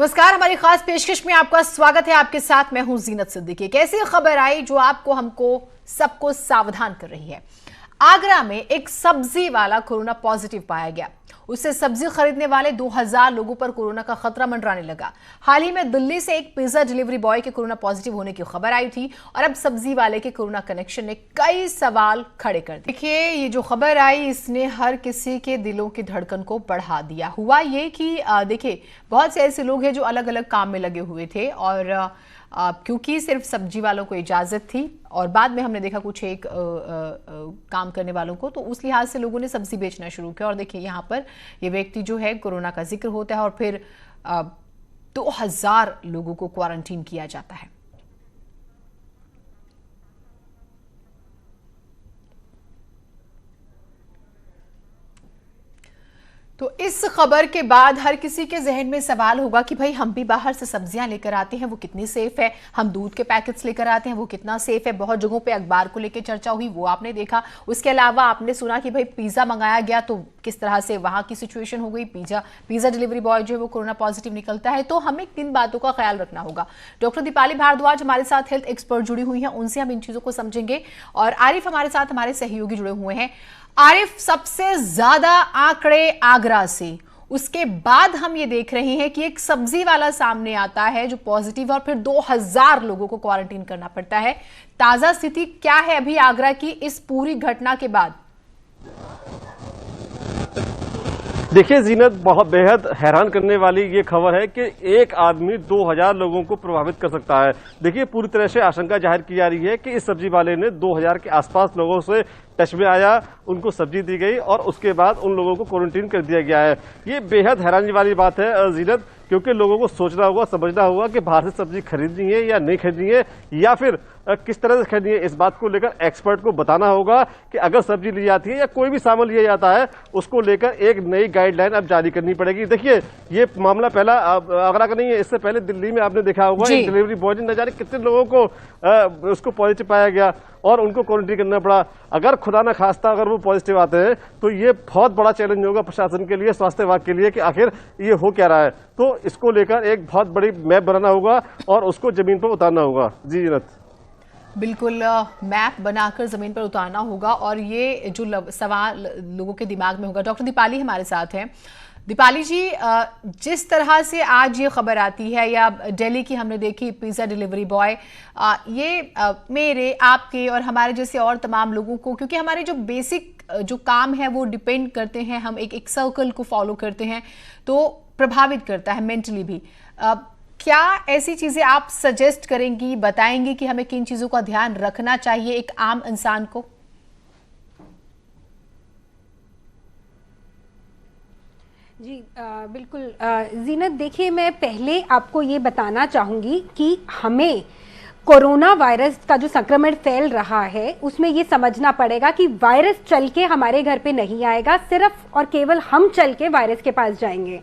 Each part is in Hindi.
नमस्कार, हमारी खास पेशकश में आपका स्वागत है। आपके साथ मैं हूं जीनत सिद्दीकी। कैसी खबर आई जो आपको हमको सबको सावधान कर रही है। आगरा में एक सब्जी वाला कोरोना पॉजिटिव पाया गया। उससे सब्जी खरीदने वाले 2000 लोगों पर कोरोना का खतरा मंडराने लगा। हाल ही में दिल्ली से एक पिज्जा डिलीवरी बॉय के कोरोना पॉजिटिव होने की खबर आई थी और अब सब्जी वाले के कोरोना कनेक्शन ने कई सवाल खड़े कर दिए। देखिए, ये जो खबर आई इसने हर किसी के दिलों की धड़कन को बढ़ा दिया। हुआ ये कि देखिए, बहुत से ऐसे लोग हैं जो अलग अलग काम में लगे हुए थे और क्योंकि सिर्फ सब्जी वालों को इजाजत थी और बाद में हमने देखा कुछ एक काम करने वालों को, तो उस लिहाज से लोगों ने सब्जी बेचना शुरू किया। और देखिए, यहाँ पर ये व्यक्ति जो है, कोरोना का जिक्र होता है और फिर 2000 लोगों को क्वारंटीन किया जाता है। तो इस खबर के बाद हर किसी के जहन में सवाल होगा कि भाई, हम भी बाहर से सब्जियां लेकर आते हैं, वो कितनी सेफ है। हम दूध के पैकेट्स लेकर आते हैं, वो कितना सेफ है। बहुत जगहों पे अखबार को लेकर चर्चा हुई, वो आपने देखा। उसके अलावा आपने सुना कि भाई पिज्जा मंगाया गया तो किस तरह से वहां की सिचुएशन हो गई। पिज्जा डिलीवरी बॉय जो है वो कोरोना पॉजिटिव निकलता है। तो हमें किन बातों का ख्याल रखना होगा। डॉक्टर दीपाली भारद्वाज हमारे साथ हेल्थ एक्सपर्ट जुड़ी हुई हैं, उनसे हम इन चीजों को समझेंगे। और आरिफ हमारे साथ, हमारे सहयोगी जुड़े हुए हैं। आरिफ, सबसे ज्यादा आंकड़े आगरा से, उसके बाद हम ये देख रहे हैं कि एक सब्जी वाला सामने आता है जो पॉजिटिव, और फिर 2000 लोगों को क्वारंटीन करना पड़ता है। ताजा स्थिति क्या है अभी आगरा की इस पूरी घटना के बाद? देखिए जीनत, बहुत बेहद हैरान करने वाली ये खबर है कि एक आदमी 2000 लोगों को प्रभावित कर सकता है। देखिए, पूरी तरह से आशंका जाहिर की जा रही है कि इस सब्जी वाले ने 2000 के आसपास लोगों से टच में आया, उनको सब्जी दी गई और उसके बाद उन लोगों को क्वारंटीन कर दिया गया है। ये बेहद हैरानी वाली बात है जीनत, क्योंकि लोगों को सोचना होगा, समझना होगा कि बाहर से सब्जी खरीदनी है या नहीं खरीदनी है, या फिर किस तरह से खरीदनी है। इस बात को लेकर एक्सपर्ट को बताना होगा कि अगर सब्जी ली जाती है या कोई भी सामान लिया जाता है, उसको लेकर एक नई गाइडलाइन अब जारी करनी पड़ेगी। देखिए, ये मामला पहला आगरा का नहीं है, इससे पहले दिल्ली में आपने देखा होगा एक डिलीवरी बॉय ने न जाने कितने लोगों को उसको पॉजिटिव पाया गया और उनको क्वारंटीन करना पड़ा। अगर खुदा न खास्ता अगर वो पॉजिटिव आते हैं तो ये बहुत बड़ा चैलेंज होगा प्रशासन के लिए, स्वास्थ्य विभाग के लिए, कि आखिर ये हो क्या रहा है। तो इसको लेकर एक बहुत बड़ी मैप बनाना होगा और उसको जमीन पर उतारना होगा। जी जीनत, बिल्कुल, मैप बनाकर जमीन पर उतारना होगा और ये जो सवाल लोगों के दिमाग में होगा। डॉक्टर दीपाली हमारे साथ हैं। दीपाली जी, जिस तरह से आज ये खबर आती है, या दिल्ली की हमने देखी पिज्जा डिलीवरी बॉय, ये मेरे, आपके और हमारे जैसे और तमाम लोगों को, क्योंकि हमारे जो बेसिक जो काम है वो डिपेंड करते हैं, हम एक सर्कल को फॉलो करते हैं, तो प्रभावित करता है मेंटली भी। क्या ऐसी चीजें आप सजेस्ट करेंगी, बताएंगी कि हमें किन चीजों का ध्यान रखना चाहिए एक आम इंसान को? जी बिल्कुल जीनत, देखिए, मैं पहले आपको ये बताना चाहूँगी कि हमें कोरोना वायरस का जो संक्रमण फैल रहा है उसमें ये समझना पड़ेगा कि वायरस चल के हमारे घर पे नहीं आएगा, सिर्फ और केवल हम चल के वायरस के पास जाएंगे।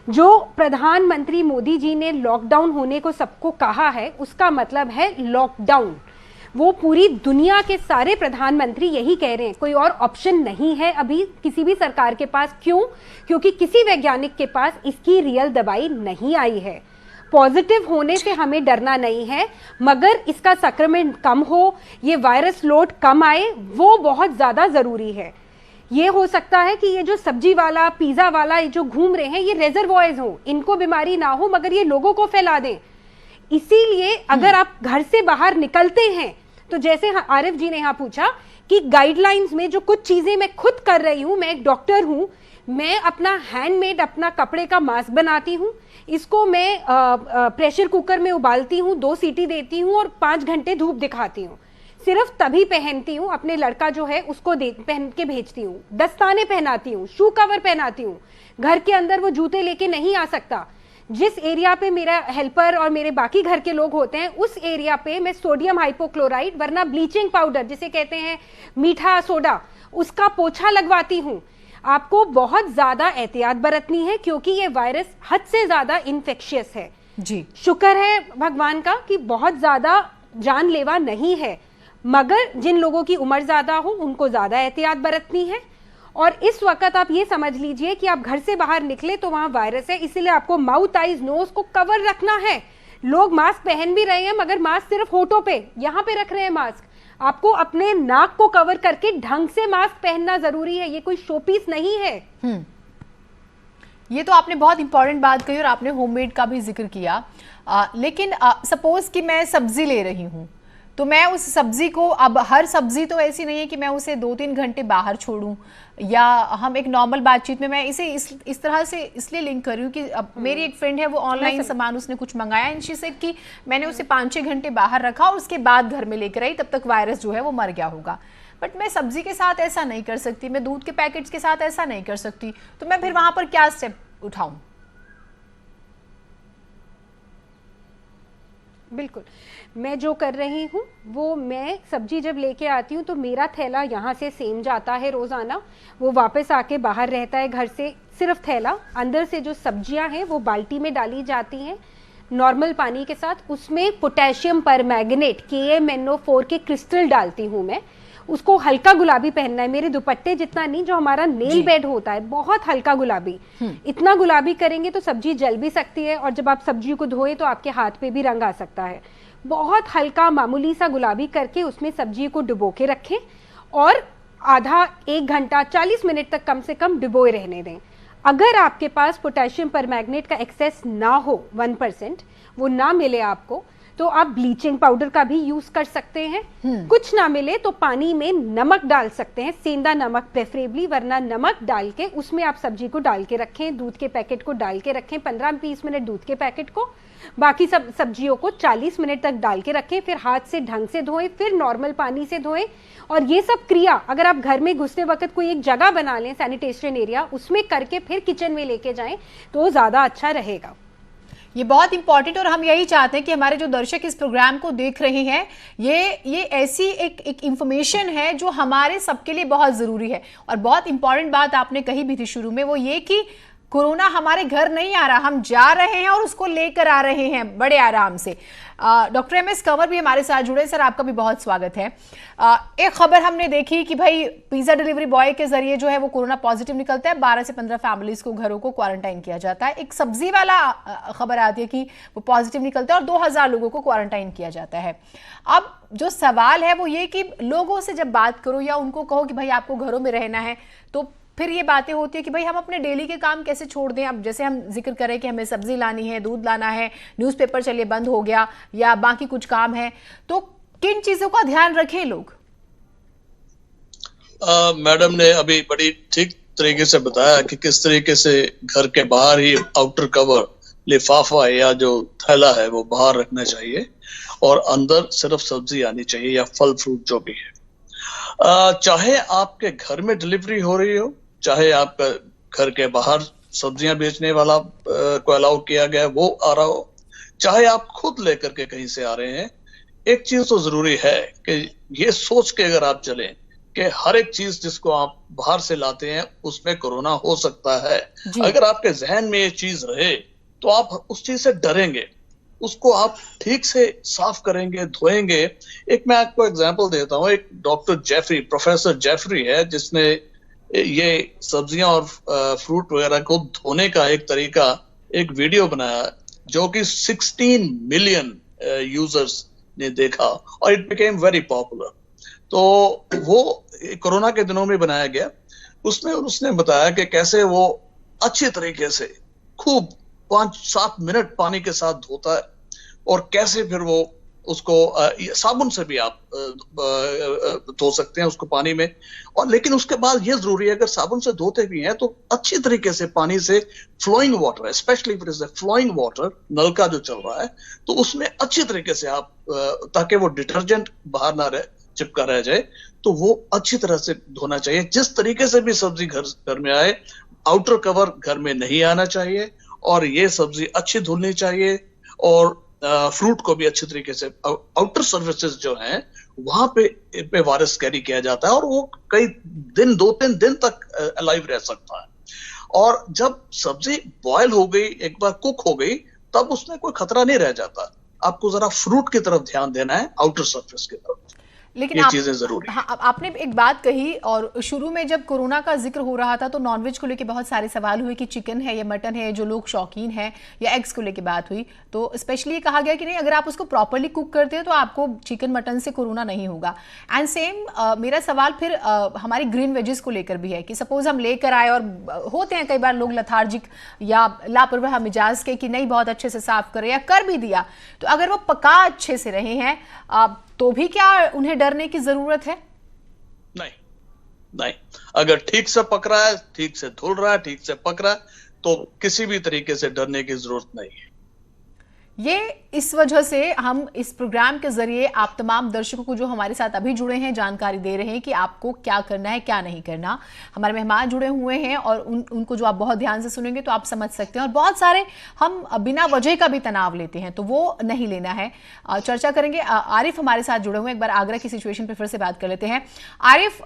जो प्रधानमंत्री मोदी जी ने लॉकडाउन होने को सबको कहा है, उसका मतलब है लॉकडाउन। वो पूरी दुनिया के सारे प्रधानमंत्री यही कह रहे हैं, कोई और ऑप्शन नहीं है अभी किसी भी सरकार के पास। क्यों? क्योंकि किसी वैज्ञानिक के पास इसकी रियल दवाई नहीं आई है। पॉजिटिव होने से हमें डरना नहीं है, मगर इसका संक्रमण कम हो, ये वायरस लोड कम आए, वो बहुत ज्यादा जरूरी है। ये हो सकता है कि ये जो सब्जी वाला, पिज्जा वाला ये जो घूम रहे हैं, ये रेजरवॉयर्स हो, इनको बीमारी ना हो मगर ये लोगों को फैला दें। इसीलिए अगर आप घर से बाहर निकलते हैं तो जैसे आरिफ जी ने यहाँ पूछा कि गाइडलाइंस में जो कुछ चीजें मैं खुद कर रही हूँ, मैं एक डॉक्टर हूँ, मैं अपना हैंडमेड अपना कपड़े का मास्क बनाती हूँ, इसको मैं प्रेशर कुकर में उबालती हूँ, 2 सीटी देती हूँ और 5 घंटे धूप दिखाती हूँ, सिर्फ तभी पहनती हूँ। अपने लड़का जो है उसको पहन के भेजती हूँ, दस्ताने पहनाती हूँ, शू कवर पहनाती हूँ। घर के अंदर वो जूते लेके नहीं आ सकता। जिस एरिया पे मेरा हेल्पर और मेरे बाकी घर के लोग होते हैं, उस एरिया पे मैं सोडियम हाइपोक्लोराइड वरना ब्लीचिंग पाउडर जिसे कहते हैं मीठा सोडा, उसका पोछा लगवाती हूँ। आपको बहुत ज्यादा एहतियात बरतनी है क्योंकि ये वायरस हद से ज्यादा इन्फेक्शियस है। जी, शुक्र है भगवान का कि बहुत ज्यादा जानलेवा नहीं है, मगर जिन लोगों की उम्र ज्यादा हो उनको ज्यादा एहतियात बरतनी है। और इस वक्त आप ये समझ लीजिए कि आप घर से बाहर निकले तो वहां वायरस है, इसीलिए आपको माउथ, आईज, नोज को कवर रखना है। लोग मास्क पहन भी रहे हैं मगर मास्क सिर्फ होठों पे, यहां पे रख रहे हैं मास्क। आपको अपने नाक को कवर करके ढंग से मास्क पहनना जरूरी है, ये कोई शोपीस नहीं है। ये तो आपने बहुत इंपॉर्टेंट बात कही और आपने होममेड का भी जिक्र किया। लेकिन सपोज कि मैं सब्जी ले रही हूँ, तो मैं उस सब्जी को, अब हर सब्जी तो ऐसी नहीं है कि मैं उसे 2-3 घंटे बाहर छोड़ूं, या हम एक नॉर्मल बातचीत में मैं इसे इस तरह से इसलिए लिंक कर रही हूँ कि अब मेरी एक फ्रेंड है, वो ऑनलाइन सामान उसने कुछ मंगाया, एंड शी सेड कि मैंने उसे 5-6 घंटे बाहर रखा और उसके बाद घर में लेकर आई, तब तक वायरस जो है वो मर गया होगा। बट मैं सब्जी के साथ ऐसा नहीं कर सकती, मैं दूध के पैकेट्स के साथ ऐसा नहीं कर सकती, तो मैं फिर वहां पर क्या स्टेप उठाऊं? बिल्कुल, मैं जो कर रही हूँ वो, मैं सब्जी जब लेके आती हूँ तो मेरा थैला यहाँ से सेम जाता है रोजाना, वो वापस आके बाहर रहता है घर से, सिर्फ थैला। अंदर से जो सब्जियां हैं वो बाल्टी में डाली जाती हैं नॉर्मल पानी के साथ, उसमें पोटेशियम परमैंगनेट KMNO4 के क्रिस्टल डालती हूँ मैं। उसको हल्का गुलाबी पहनना है, मेरे दुपट्टे जितना नहीं, जो हमारा नेल बेड होता है बहुत हल्का गुलाबी। इतना गुलाबी करेंगे तो सब्जी जल भी सकती है, और जब आप सब्जी को धोए तो आपके हाथ पे भी रंग आ सकता है। बहुत हल्का मामूली सा गुलाबी करके उसमें सब्जी को डुबो के रखें और आधा 1 घंटा 40 मिनट तक कम से कम डुबोए रहने दें। अगर आपके पास पोटेशियम परमैंगनेट का एक्सेस ना हो, 1% वो ना मिले आपको, तो आप ब्लीचिंग पाउडर का भी यूज कर सकते हैं। कुछ ना मिले तो पानी में नमक डाल सकते हैं, सेंधा नमक प्रेफरेबली, वरना नमक डाल के उसमें आप सब्जी को डाल के रखें, दूध के पैकेट को डाल के रखें 15-20 मिनट दूध के पैकेट को, बाकी सब सब्जियों को 40 मिनट तक डाल के रखें, फिर हाथ से ढंग से धोएं, फिर नॉर्मल पानी से धोएं। और ये सब क्रिया अगर आप घर में घुसते वक्त कोई एक जगह बना लें सैनिटेशन एरिया, उसमें करके फिर किचन में लेके जाएं तो ज्यादा अच्छा रहेगा। ये बहुत इंपॉर्टेंट, और हम यही चाहते हैं कि हमारे जो दर्शक इस प्रोग्राम को देख रहे हैं, ये ऐसी एक इंफॉर्मेशन है जो हमारे सबके लिए बहुत जरूरी है। और बहुत इंपॉर्टेंट बात आपने कही भी थी शुरू में, वो ये कि कोरोना हमारे घर नहीं आ रहा, हम जा रहे हैं और उसको लेकर आ रहे हैं बड़े आराम से। डॉक्टर MS कंवर भी हमारे साथ जुड़े। सर, आपका भी बहुत स्वागत है। एक खबर हमने देखी कि भाई पिज्जा डिलीवरी बॉय के जरिए जो है वो कोरोना पॉजिटिव निकलता है, 12 से 15 फैमिलीज को, घरों को क्वारंटाइन किया जाता है। एक सब्जी वाला खबर आती है कि वो पॉजिटिव निकलता है और 2000 लोगों को क्वारंटाइन किया जाता है। अब जो सवाल है वो ये कि लोगों से जब बात करो या उनको कहो कि भाई आपको घरों में रहना है, तो फिर ये बातें होती है कि भाई हम अपने डेली के काम कैसे छोड़ दें। अब जैसे हम जिक्र करें कि हमें सब्जी लानी है, दूध लाना है, न्यूज़पेपर चलिए बंद हो गया, या बाकी कुछ काम है, तो किन चीजों का ध्यान रखें लोग? मैडम ने अभी बड़ी ठीक तरीके से बताया कि किस तरीके से घर के बाहर ही आउटर कवर, लिफाफा या जो थैला है वो बाहर रखना चाहिए, और अंदर सिर्फ सब्जी आनी चाहिए या फल फ्रूट जो भी है। चाहे आपके घर में डिलीवरी हो रही हो, चाहे आपका घर के बाहर सब्जियां बेचने वाला को अलाउ किया गया है वो आ रहा हो, चाहे आप खुद लेकर के कहीं से आ रहे हैं, एक चीज तो जरूरी है कि ये सोच के अगर आप चलें कि हर एक चीज जिसको आप बाहर से लाते हैं उसमें कोरोना हो सकता है। अगर आपके जहन में ये चीज रहे तो आप उस चीज से डरेंगे, उसको आप ठीक से साफ करेंगे, धोएंगे। एक मैं आपको एग्जांपल देता हूँ, एक प्रोफेसर जेफरी है जिसने ये सब्जियां और फ्रूट वगैरह को धोने का एक तरीका, एक वीडियो बनाया जो कि 16 मिलियन यूजर्स ने देखा और इट बिकेम वेरी पॉपुलर। तो वो कोरोना के दिनों में बनाया गया। उसमें उसने बताया कि कैसे वो अच्छे तरीके से खूब 5-7 मिनट पानी के साथ धोता है, और कैसे फिर वो उसको साबुन से भी आप धो सकते हैं उसको पानी में। और लेकिन उसके बाद ये जरूरी है, अगर साबुन से धोते भी हैं तो अच्छी तरीके से पानी से, flowing water, specially if it is flowing water, नल का जो चल रहा है, तो उसमें अच्छी तरीके से आप, ताकि वो डिटर्जेंट बाहर ना रहे, चिपका रह जाए, तो वो अच्छी तरह से धोना चाहिए। जिस तरीके से भी सब्जी घर में आए, आउटर कवर घर में नहीं आना चाहिए, और ये सब्जी अच्छी धुलनी चाहिए, और फ्रूट को भी अच्छी तरीके से, आउटर सर्फेसेस जो हैं वहां पे वायरस कैरी किया जाता है, और वो कई दिन, 2-3 दिन तक अलाइव रह सकता है। और जब सब्जी बॉयल हो गई, एक बार कुक हो गई, तब उसमें कोई खतरा नहीं रह जाता। आपको जरा फ्रूट की तरफ ध्यान देना है, आउटर सर्फेस की तरफ। लेकिन ये चीजें जरूरी। हाँ, आपने एक बात कही, और शुरू में जब कोरोना का जिक्र हो रहा था तो नॉनवेज को लेके बहुत सारे सवाल हुए कि चिकन है या मटन है, जो लोग शौकीन हैं, या एग्स को लेके बात हुई तो स्पेशली ये कहा गया कि नहीं, अगर आप उसको प्रॉपरली कुक करते हैं तो आपको चिकन मटन से कोरोना नहीं होगा। एंड सेम मेरा सवाल फिर हमारी ग्रीन वेजेस को लेकर भी है कि सपोज हम लेकर आए, और होते हैं कई बार लोग लथार्जिक या लापरवाह मिजाज के कि नहीं बहुत अच्छे से साफ करे, या कर भी दिया, तो अगर वो पका अच्छे से रहे हैं तो भी क्या उन्हें डरने की जरूरत है? नहीं नहीं, अगर ठीक से पक रहा है, ठीक से धुल रहा है, ठीक से पक रहा है, तो किसी भी तरीके से डरने की जरूरत नहीं है। ये इस वजह से हम इस प्रोग्राम के जरिए आप तमाम दर्शकों को जो हमारे साथ अभी जुड़े हैं जानकारी दे रहे हैं कि आपको क्या करना है क्या नहीं करना। हमारे मेहमान जुड़े हुए हैं और उनको जो आप बहुत ध्यान से सुनेंगे तो आप समझ सकते हैं। और बहुत सारे हम बिना वजह का भी तनाव लेते हैं, तो वो नहीं लेना है। चर्चा करेंगे। आरिफ हमारे साथ जुड़े हुए हैं, एक बार आगरा की सिचुएशन पर फिर से बात कर लेते हैं। आरिफ,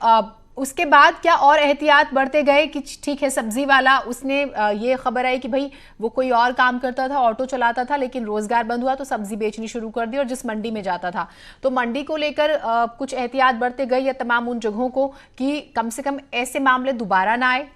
उसके बाद क्या और एहतियात बढ़ते गए कि ठीक है सब्जी वाला, उसने ये खबर आई कि भाई वो कोई और काम करता था, ऑटो चलाता था, लेकिन रोजगार बंद हुआ तो सब्जी बेचनी शुरू कर दी, और जिस मंडी में जाता था तो मंडी को लेकर कुछ एहतियात बढ़ते गए, या तमाम उन जगहों को कि कम से कम ऐसे मामले दोबारा ना आए?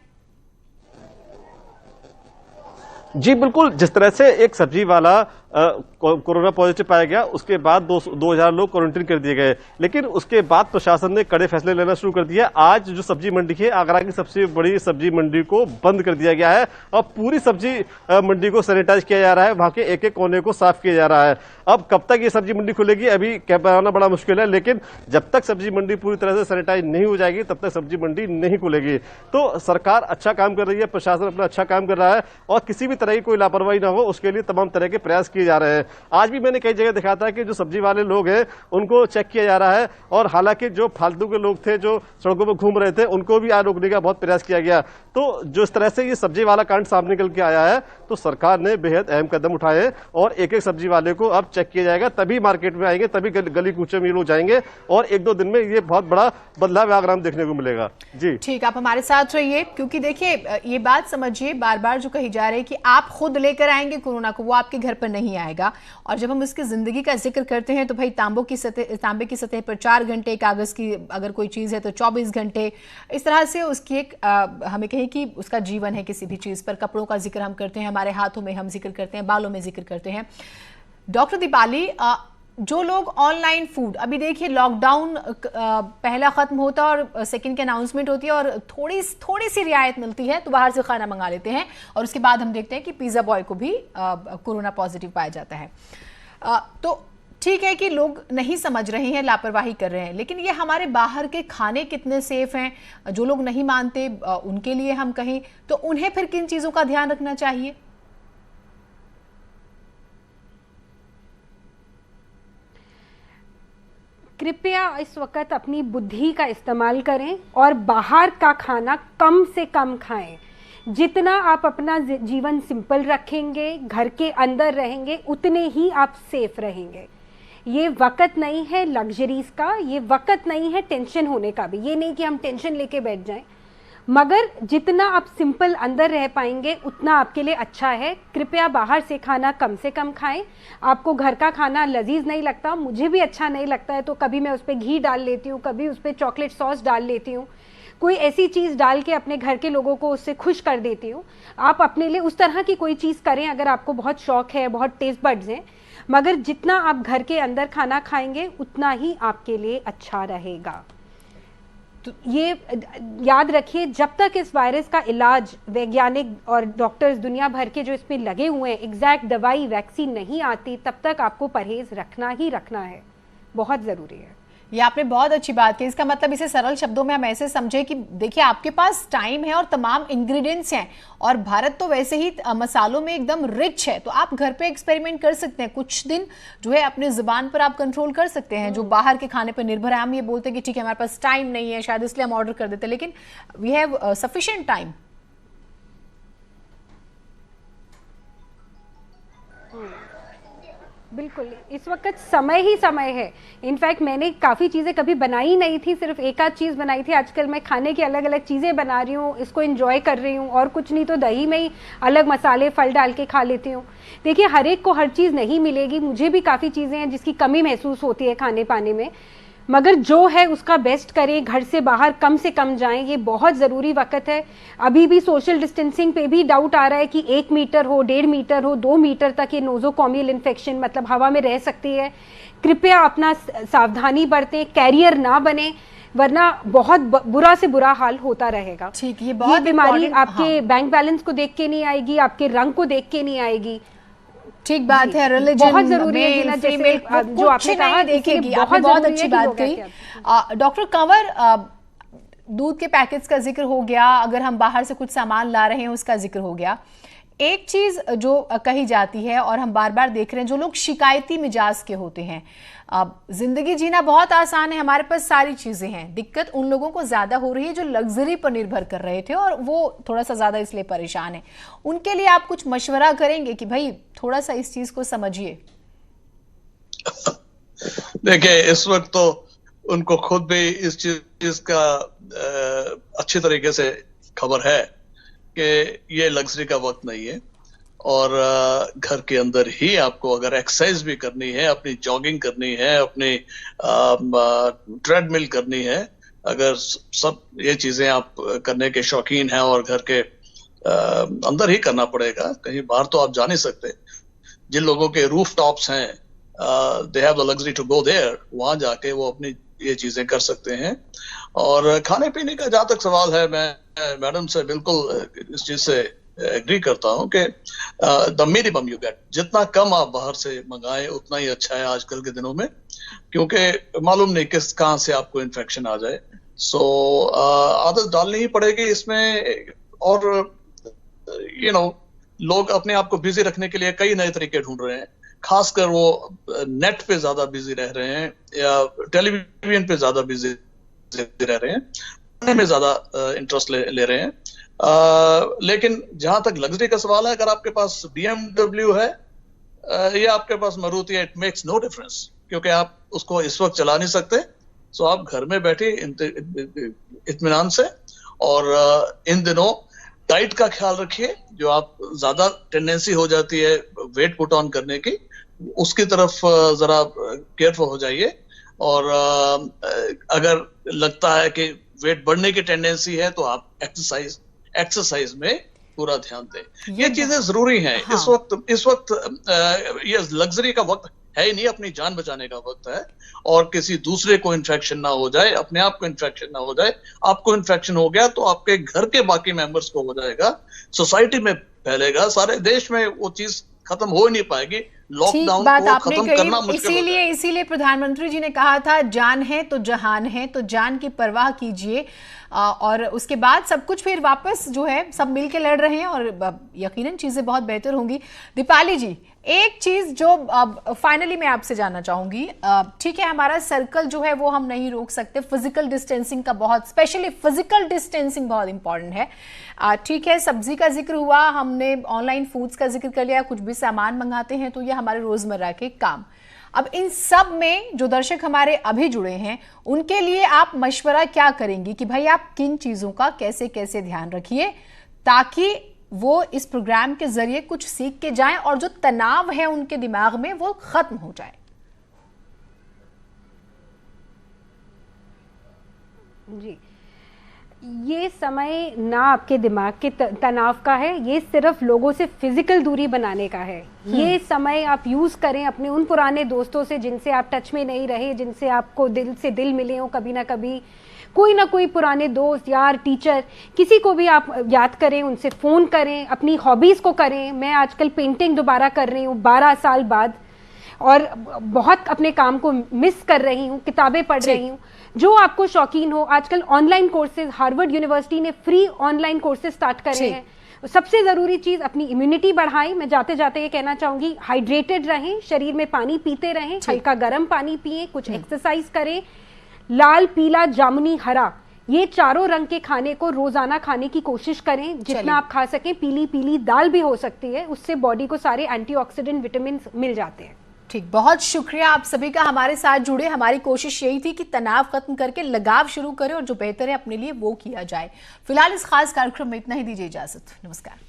जी बिल्कुल, जिस तरह से एक सब्जी वाला कोरोना पॉजिटिव पाया गया, उसके बाद 2000 लोग क्वारंटीन कर दिए गए, लेकिन उसके बाद प्रशासन ने कड़े फैसले लेना शुरू कर दिया। आज जो सब्जी मंडी है, आगरा की सबसे बड़ी सब्जी मंडी को बंद कर दिया गया है और पूरी सब्जी मंडी को सैनिटाइज किया जा रहा है, वहां के एक एक कोने को साफ किया जा रहा है। अब कब तक ये सब्जी मंडी खुलेगी अभी कह पाना बड़ा मुश्किल है, लेकिन जब तक सब्जी मंडी पूरी तरह से सैनिटाइज नहीं हो जाएगी तब तक सब्जी मंडी नहीं खुलेगी। तो सरकार अच्छा काम कर रही है, प्रशासन अपना अच्छा काम कर रहा है, और किसी भी तरह की कोई लापरवाही ना हो उसके लिए तमाम तरह के प्रयास किए जा रहे हैं। आज भी मैंने कई जगह देखा था कि जो सब्जी वाले लोग हैं उनको चेक किया जा रहा है, और हालांकि जो फालतू के लोग थे जो सड़कों पर घूम रहे थे उनको भी आज रोकने का बहुत प्रयास किया गया। तो जो इस तरह से ये सब्जी वाला कांड सामने निकल के आया है, तो सरकार ने बेहद अहम कदम उठाए, और एक एक सब्जी वाले को अब चेक किया जाएगा, तभी मार्केट में आएंगे, तभी गली कूचे में लोग जाएंगे, और एक दो दिन में ये बहुत बड़ा बदलाव आगरा में देखने को मिलेगा। जी ठीक, आप हमारे साथ रहिए, क्योंकि देखिए ये बात समझिए, बार बार जो कही जा रही है कि आप खुद लेकर आएंगे कोरोना को, वो आपके घर पर नहीं आएगा। और जब हम उसकी जिंदगी का जिक्र करते हैं तो भाई तांबे की सतह पर 4 घंटे, कागज की अगर कोई चीज है तो 24 घंटे, इस तरह से उसकी एक हमें कहें कि उसका जीवन है किसी भी चीज पर। कपड़ों का जिक्र हम करते हैं, हमारे हाथों में हम जिक्र करते हैं, बालों में जिक्र करते हैं। डॉक्टर दीपाली, जो लोग ऑनलाइन फूड, अभी देखिए लॉकडाउन पहला खत्म होता और सेकंड की अनाउंसमेंट होती है और थोड़ी सी रियायत मिलती है तो बाहर से खाना मंगा लेते हैं, और उसके बाद हम देखते हैं कि पिज्जा बॉय को भी कोरोना पॉजिटिव पाया जाता है। तो ठीक है कि लोग नहीं समझ रहे हैं, लापरवाही कर रहे हैं, लेकिन ये हमारे बाहर के खाने कितने सेफ हैं? जो लोग नहीं मानते उनके लिए हम कहें तो उन्हें फिर किन चीजों का ध्यान रखना चाहिए? कृपया इस वक्त अपनी बुद्धि का इस्तेमाल करें और बाहर का खाना कम से कम खाएं। जितना आप अपना जीवन सिंपल रखेंगे, घर के अंदर रहेंगे, उतने ही आप सेफ रहेंगे। ये वक्त नहीं है लग्जरीज का, ये वक्त नहीं है टेंशन होने का भी। ये नहीं कि हम टेंशन लेके बैठ जाएं, मगर जितना आप सिंपल अंदर रह पाएंगे उतना आपके लिए अच्छा है। कृपया बाहर से खाना कम से कम खाएं। आपको घर का खाना लजीज नहीं लगता, मुझे भी अच्छा नहीं लगता है, तो कभी मैं उस पर घी डाल लेती हूँ, कभी उस पर चॉकलेट सॉस डाल लेती हूँ, कोई ऐसी चीज़ डाल के अपने घर के लोगों को उससे खुश कर देती हूँ। आप अपने लिए उस तरह की कोई चीज़ करें अगर आपको बहुत शौक है, बहुत टेस्ट बड्स हैं, मगर जितना आप घर के अंदर खाना खाएंगे उतना ही आपके लिए अच्छा रहेगा। तो ये याद रखिए, जब तक इस वायरस का इलाज वैज्ञानिक और डॉक्टर्स दुनिया भर के जो इस पे लगे हुए हैं, एग्जैक्ट दवाई वैक्सीन नहीं आती, तब तक आपको परहेज रखना ही रखना है, बहुत ज़रूरी है। ये आपने बहुत अच्छी बात की। इसका मतलब इसे सरल शब्दों में हम ऐसे समझे कि देखिए आपके पास टाइम है और तमाम इंग्रेडिएंट्स हैं, और भारत तो वैसे ही मसालों में एकदम रिच है, तो आप घर पे एक्सपेरिमेंट कर सकते हैं। कुछ दिन जो है अपने जुबान पर आप कंट्रोल कर सकते हैं, जो बाहर के खाने पर निर्भर है। हम ये बोलते हैं कि ठीक है हमारे पास टाइम नहीं है, शायद इसलिए हम ऑर्डर कर देते हैं, लेकिन वी हैव सफिशिएंट टाइम। बिल्कुल, इस वक्त समय ही समय है। इनफैक्ट मैंने काफ़ी चीज़ें कभी बनाई नहीं थी, सिर्फ एक आध चीज़ बनाई थी। आजकल मैं खाने की अलग अलग चीज़ें बना रही हूँ, इसको एंजॉय कर रही हूँ, और कुछ नहीं तो दही में ही अलग मसाले फल डाल के खा लेती हूँ। देखिए, हर एक को हर चीज़ नहीं मिलेगी, मुझे भी काफ़ी चीज़ें हैं जिसकी कमी महसूस होती है खाने पाने में, मगर जो है उसका बेस्ट करें, घर से बाहर कम से कम जाएं, ये बहुत ज़रूरी वक्त है। अभी भी सोशल डिस्टेंसिंग पे भी डाउट आ रहा है कि 1 मीटर हो, 1.5 मीटर हो, 2 मीटर तक ये नोजोकॉमियल इन्फेक्शन मतलब हवा में रह सकती है। कृपया अपना सावधानी बरतें, कैरियर ना बने, वरना बहुत बुरा से बुरा हाल होता रहेगा। ठीक, ये बहुत बीमारी आपके बैंक बैलेंस को देख के नहीं आएगी, आपके रंग को देख के नहीं आएगी। ठीक बात है, रिलीजन बहुत जरूरी है, फीमेल जो आपने कहा देखेगी, आपने बहुत अच्छी बात कही। डॉक्टर कंवर, दूध के पैकेट्स का जिक्र हो गया, अगर हम बाहर से कुछ सामान ला रहे हैं उसका जिक्र हो गया। एक चीज जो कही जाती है और हम बार बार देख रहे हैं, जो लोग शिकायती मिजाज के होते हैं, जिंदगी जीना बहुत आसान है, हमारे पास सारी चीजें हैं, दिक्कत उन लोगों को ज्यादा हो रही है जो लग्जरी पर निर्भर कर रहे थे और वो थोड़ा सा ज्यादा इसलिए परेशान है। उनके लिए आप कुछ मशवरा करेंगे कि भाई थोड़ा सा इस चीज को समझिए? देखिए, इस वक्त तो उनको खुद भी इस चीज का अच्छी तरीके से खबर है कि ये लग्जरी का वक्त नहीं है और घर के अंदर ही आपको अगर एक्सरसाइज भी करनी है, अपनी जॉगिंग करनी है, अपनी ट्रेडमिल करनी है, अगर सब ये चीजें आप करने के शौकीन हैं और घर के अंदर ही करना पड़ेगा, कहीं बाहर तो आप जा नहीं सकते। जिन लोगों के रूफ टॉप्स हैं, they have the luxury to go there, वहां जाके वो अपनी ये चीजें कर सकते हैं। और खाने पीने का जहां तक सवाल है, मैं मैडम से बिल्कुल इस चीज से एग्री करता हूं कि द मिनिमम यू गेट, जितना कम आप बाहर से मंगाएं उतना ही अच्छा है आजकल के दिनों में, क्योंकि मालूम नहीं कहां से आपको इन्फेक्शन आ जाए। सो आदत डालनी ही पड़ेगी इसमें। और लोग अपने आप को बिजी रखने के लिए कई नए तरीके ढूंढ रहे हैं, खासकर वो नेट पे ज्यादा बिजी रह रहे हैं या टेलीविजन पे ज्यादा बिजी रह रहे हैं, पढ़ने में ज्यादा इंटरेस्ट ले रहे हैं। लेकिन जहां तक लग्जरी का सवाल है, अगर आपके पास BMW है या आपके पास मारुति है, इट मेक्स नो डिफरेंस, क्योंकि आप उसको इस वक्त चला नहीं सकते। सो आप घर में बैठे इत्मीनान से, और इन दिनों डाइट का ख्याल रखिए। जो आप ज्यादा टेंडेंसी हो जाती है वेट पुट ऑन करने की, उसकी तरफ जरा केयरफुल हो जाइए। और अगर लगता है कि वेट बढ़ने की टेंडेंसी है, तो आप एक्सरसाइज में पूरा ध्यान दें। ये चीजें जरूरी हैं। हाँ। इस वक्त ये लग्जरी का वक्त है ही नहीं, अपनी जान बचाने का वक्त है। और किसी दूसरे को इन्फेक्शन ना हो जाए, अपने आप को इन्फेक्शन ना हो जाए। आपको इन्फेक्शन हो गया तो आपके घर के बाकी मेंबर्स को हो जाएगा, सोसाइटी में फैलेगा, सारे देश में वो चीज खत्म हो ही नहीं पाएगी। लॉकडाउन को खत्म करना मुश्किल है। इसीलिए प्रधानमंत्री जी ने कहा था, जान है तो जहान है, तो जान की परवाह कीजिए। और उसके बाद सब कुछ फिर वापस जो है सब मिलके लड़ रहे हैं और यकीनन चीजें बहुत बेहतर होंगी। दीपाली जी, एक चीज जो फाइनली मैं आपसे जानना चाहूंगी, ठीक है, हमारा सर्कल जो है वो हम नहीं रोक सकते, फिजिकल डिस्टेंसिंग का बहुत, स्पेशली फिजिकल डिस्टेंसिंग बहुत इंपॉर्टेंट है। ठीक है, सब्जी का जिक्र हुआ, हमने ऑनलाइन फूड्स का जिक्र कर लिया, कुछ भी सामान मंगाते हैं तो ये हमारे रोजमर्रा के काम। अब इन सब में जो दर्शक हमारे अभी जुड़े हैं, उनके लिए आप मशवरा क्या करेंगी कि भाई आप किन चीजों का कैसे कैसे ध्यान रखिए ताकि वो इस प्रोग्राम के जरिए कुछ सीख के जाएं और जो तनाव है उनके दिमाग में वो खत्म हो जाए? जी, ये समय ना आपके दिमाग के तनाव का है, ये सिर्फ लोगों से फिजिकल दूरी बनाने का है। ये समय आप यूज करें अपने उन पुराने दोस्तों से जिनसे आप टच में नहीं रहे, जिनसे आपको दिल से दिल मिले हो कभी ना कभी। कोई ना कोई पुराने दोस्त, यार, टीचर, किसी को भी आप याद करें, उनसे फ़ोन करें, अपनी हॉबीज़ को करें। मैं आजकल पेंटिंग दोबारा कर रही हूँ 12 साल बाद, और बहुत अपने काम को मिस कर रही हूँ, किताबें पढ़ रही हूँ। जो आपको शौकीन हो, आजकल ऑनलाइन कोर्सेज, हार्वर्ड यूनिवर्सिटी ने फ्री ऑनलाइन कोर्सेज स्टार्ट करे हैं। सबसे ज़रूरी चीज़ अपनी इम्यूनिटी बढ़ाएं। मैं जाते जाते ये कहना चाहूँगी, हाइड्रेटेड रहें, शरीर में पानी पीते रहें, हल्का गर्म पानी पिएं, कुछ एक्सरसाइज करें। लाल, पीला, जामुनी, हरा, ये चारों रंग के खाने को रोजाना खाने की कोशिश करें, जितना आप खा सकें। पीली दाल भी हो सकती है, उससे बॉडी को सारे एंटीऑक्सीडेंट विटामिन मिल जाते हैं। ठीक, बहुत शुक्रिया आप सभी का हमारे साथ जुड़े। हमारी कोशिश यही थी कि तनाव खत्म करके लगाव शुरू करें और जो बेहतर है अपने लिए वो किया जाए। फिलहाल इस खास कार्यक्रम में इतना ही, दीजिए इजाजत। नमस्कार।